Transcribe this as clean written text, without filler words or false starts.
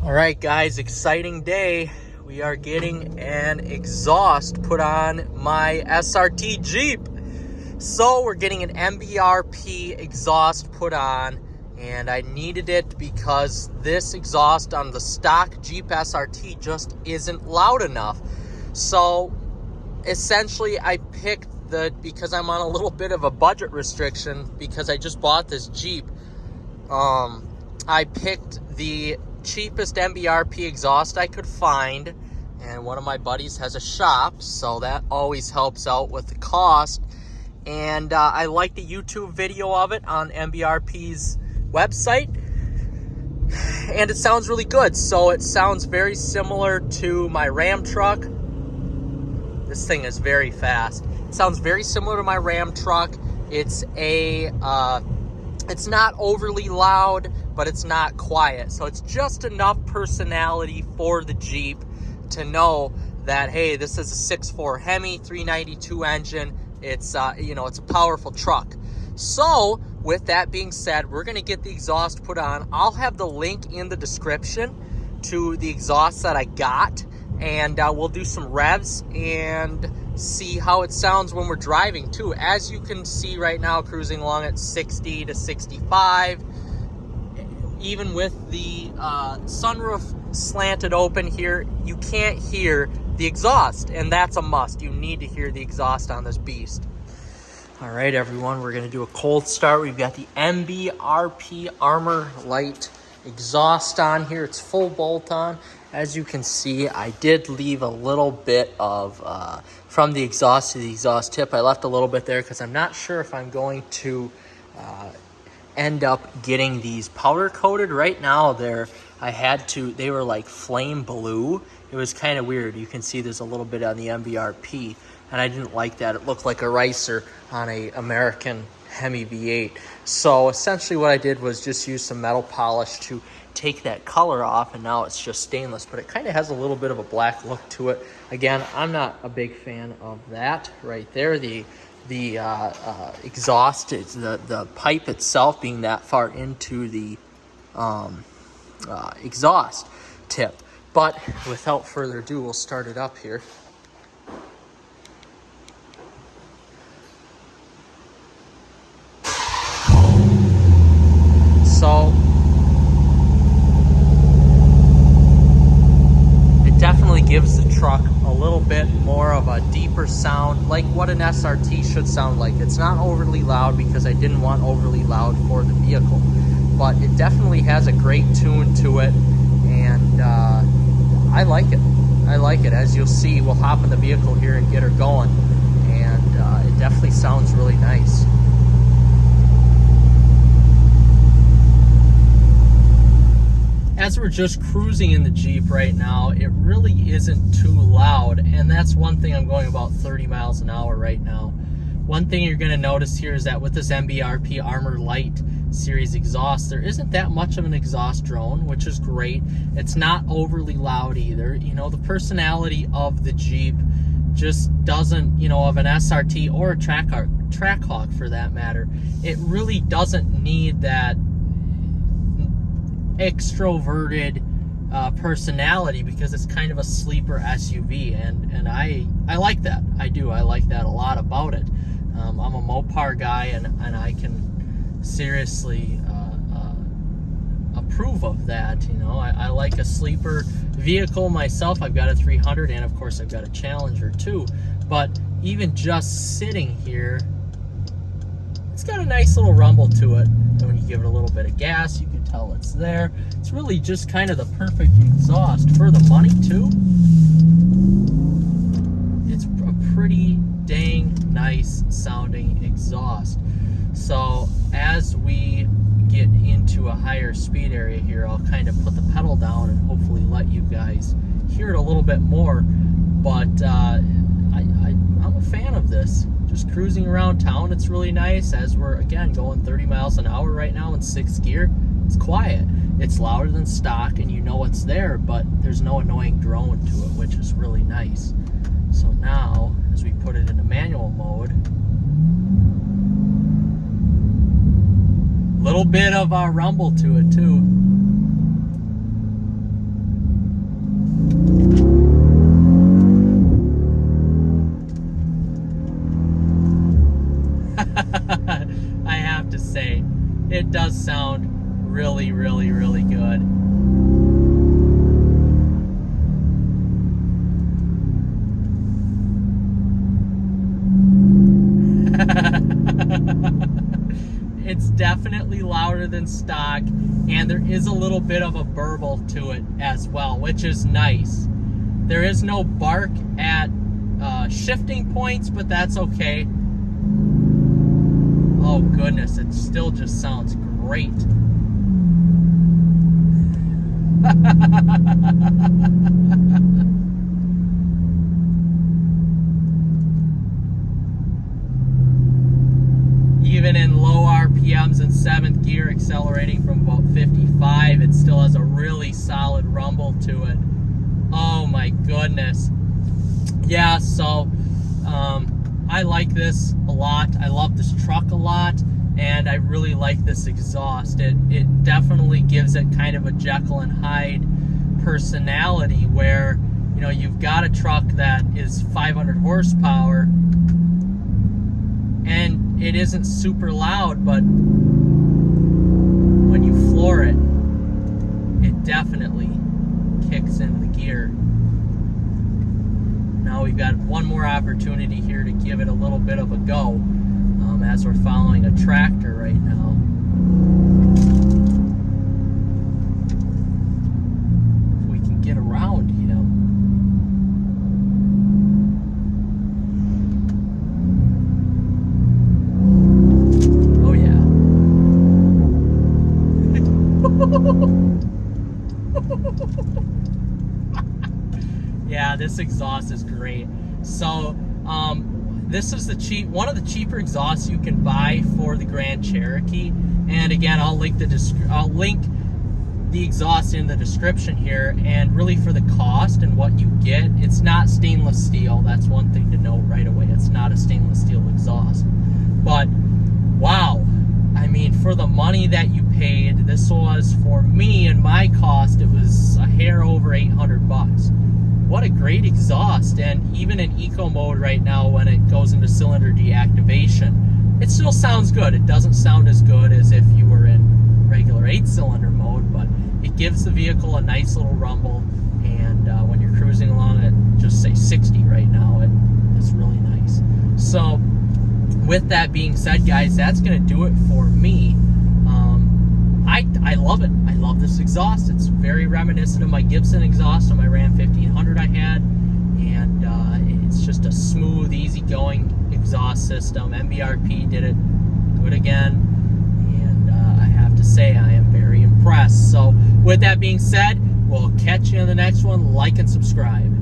All right, guys, exciting day. We are getting an exhaust put on my SRT Jeep. So we're getting an MBRP exhaust put on, and I needed it because this exhaust on the stock Jeep SRT just isn't loud enough. So essentially I picked because I'm on a little bit of a budget restriction because I just bought this Jeep. I picked the cheapest MBRP exhaust I could find, and one of my buddies has a shop, so that always helps out with the cost. And I liked the YouTube video of it on MBRP's website, and it sounds really good. So it sounds very similar to my Ram truck. This thing is very fast. It sounds very similar to my Ram truck. It's not overly loud, but it's not quiet. So it's just enough personality for the Jeep to know that, hey, this is a 6.4 Hemi 392 engine. It's it's a powerful truck. So with that being said, we're going to get the exhaust put on. I'll have the link in the description to the exhaust that I got, and we'll do some revs and see how it sounds when we're driving too. As you can see right now, cruising along at 60 to 65, even with the sunroof slanted open here, you can't hear the exhaust, and that's a must. You need to hear the exhaust on this beast. All right, everyone, we're going to do a cold start. We've got the MBRP Armor Lite exhaust on here. It's full bolt on. As you can see, I did leave a little bit of from the exhaust to the exhaust tip. I left a little bit there because I'm not sure if I'm going to end up getting these powder coated. Right now they were like flame blue. It was kind of weird. You can see there's a little bit on the MBRP, and I didn't like that. It looked like a ricer on a American Hemi V8. So essentially what I did was just use some metal polish to take that color off, and now it's just stainless, but it kind of has a little bit of a black look to it. Again, I'm not a big fan of that right there. The exhaust, it's the pipe itself being that far into the exhaust tip. But without further ado, we'll start it up here. So it definitely gives the truck a little bit more of a deeper sound, like what an SRT should sound like. It's not overly loud because I didn't want overly loud for the vehicle, but it definitely has a great tune to it, and I like it. I like it. As you'll see, we'll hop in the vehicle here and get her going, and it definitely sounds really nice. As we're just cruising in the Jeep right now, it really isn't too loud, and that's one thing. I'm going about 30 miles an hour right now. One thing you're going to notice here is that with this MBRP Armor Lite series exhaust, there isn't that much of an exhaust drone, which is great. It's not overly loud either. You know, the personality of the Jeep just doesn't, of an SRT or a Trackhawk for that matter, it really doesn't need that extroverted personality, because it's kind of a sleeper SUV, and I like that. I do. I like that a lot about it. I'm a Mopar guy, and I can seriously approve of that. I like a sleeper vehicle myself. I've got a 300, and of course I've got a Challenger too, but even just sitting here, it's got a nice little rumble to it, and when you give it a little bit of gas, you can tell it's there. It's really just kind of the perfect exhaust for the money too. It's a pretty dang nice sounding exhaust. So as we get into a higher speed area here, I'll kind of put the pedal down and hopefully let you guys hear it a little bit more. But I'm a fan of this. Just cruising around town, it's really nice. As we're, again, going 30 miles an hour right now in 6th gear, it's quiet. It's louder than stock, and you know it's there, but there's no annoying drone to it, which is really nice. So now, as we put it into manual mode, little bit of a rumble to it too. really, really good. It's definitely louder than stock, and there is a little bit of a burble to it as well, which is nice. There is no bark at shifting points, but that's okay. Oh goodness, it still just sounds great. Even in low RPMs in 7th gear, accelerating from about 55, it still has a really solid rumble to it. Oh my goodness. Yeah, so I like this a lot. I love this truck a lot, and I really like this exhaust. It definitely gives it kind of a Jekyll and Hyde personality, where, you know, you've got a truck that is 500 horsepower and it isn't super loud, but when you floor it, it definitely kicks into the gear. Now we've got one more opportunity here to give it a little bit of a go, as we're following a tractor right now. If we can get around him. Oh yeah. Yeah, this exhaust is great. So this is one of the cheaper exhausts you can buy for the Grand Cherokee. And again, I'll link the exhaust in the description here. And really, for the cost and what you get, it's not stainless steel. That's one thing to note right away. It's not a stainless steel exhaust. But wow, I mean, for the money that you paid, this was, for me and my cost, it was a hair over 800 bucks. What a great exhaust. And even in eco mode right now, when it goes into cylinder deactivation, it still sounds good. It doesn't sound as good as if you were in regular 8-cylinder mode, but it gives the vehicle a nice little rumble. And when you're cruising along at just say 60 right now, it's really nice. So with that being said, guys, that's going to do it for me. I love it. I love this exhaust. It's very reminiscent of my Gibson exhaust on my Ram 1500 I had, and it's just a smooth, easygoing exhaust system. MBRP did it good again, and I have to say I am very impressed. So with that being said, we'll catch you in the next one. Like and subscribe.